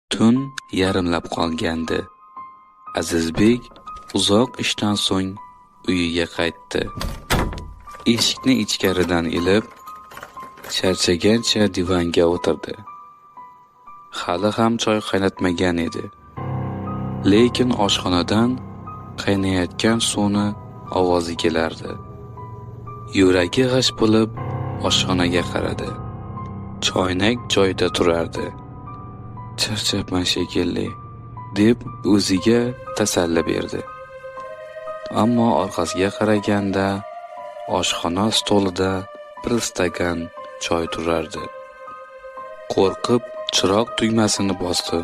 Tun yarimlab qolgandi. Azizbek uzoq ishdan so'ng uyiga qaytdi. Eshikni ichkaridan ilib, charchagancha divanga o'tirdi. Hali ham choy qaynatmagan edi. Lekin oshxonadan qaynayotgan suvni ovozi kelardi. Yuragi g'ash bo'lib oshxonaga qaradi. Choynak joyida turardi. Charchabman shekilli, deb o'ziga tasalli berdi. Ammo orqasiga qaraganda oshxona stolida bir stakan choy turardi. Qo'rqib chiroq tugmasini bosdi.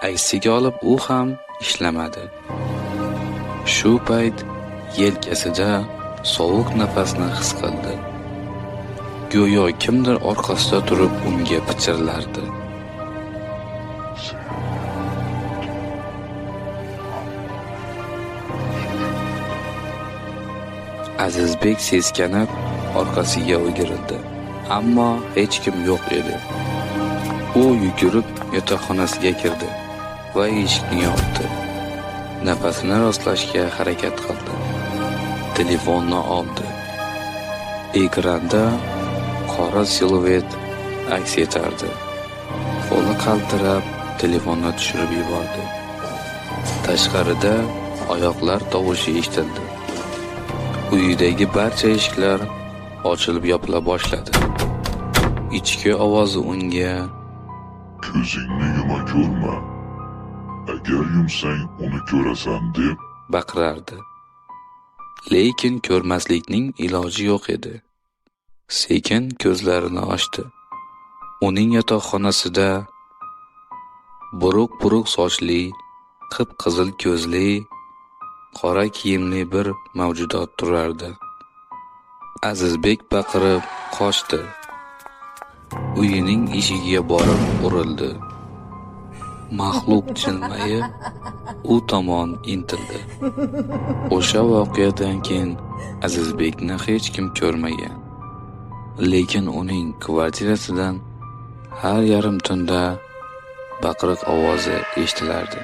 Aksiga olib u ham ishlamadi. Shu payt yelkasida sovuq nafasni his qildi. Go'yo kimdir orqasida turib unga pichirlardi. Azizbek seskanib orqasiga o'girildi, ammo hech kim yo'q edi. U yugurib yotoqxonasiga kirdi va eshikni yopdi. Nafasini rostlashga harakat qildi. Telefonni oldi. Ekranda qora siluet aks etardi. Qo'li qaltirab telefonni tushirib yubordi. Tashqarida oyoqlar tovushi eshitildi. Uyidagi barcha eshiklar ochilib yopila boshladi. Ichki ovozi unga "Ko'zingni yuma ko'rma. Agar yumsang uni ko'rasan" deb baqirardi. Lekin ko'rmaslikning iloji yo'q edi. Sekin ko'zlarini ochdi. Uning yotoqxonasida buruq sochli, qip-qizil ko'zli, qora kiyimli bir mavjudot turardi. Azizbek baqirib qochdi. Uyining eshigiga borib urildi. Mahluq jilmayib u tomon intildi. O'sha voqeadan keyin Azizbekni hech kim ko'rmagan. Lekin uning kvartirasidan har yarim tunda baqiriq ovozi eshitilardi.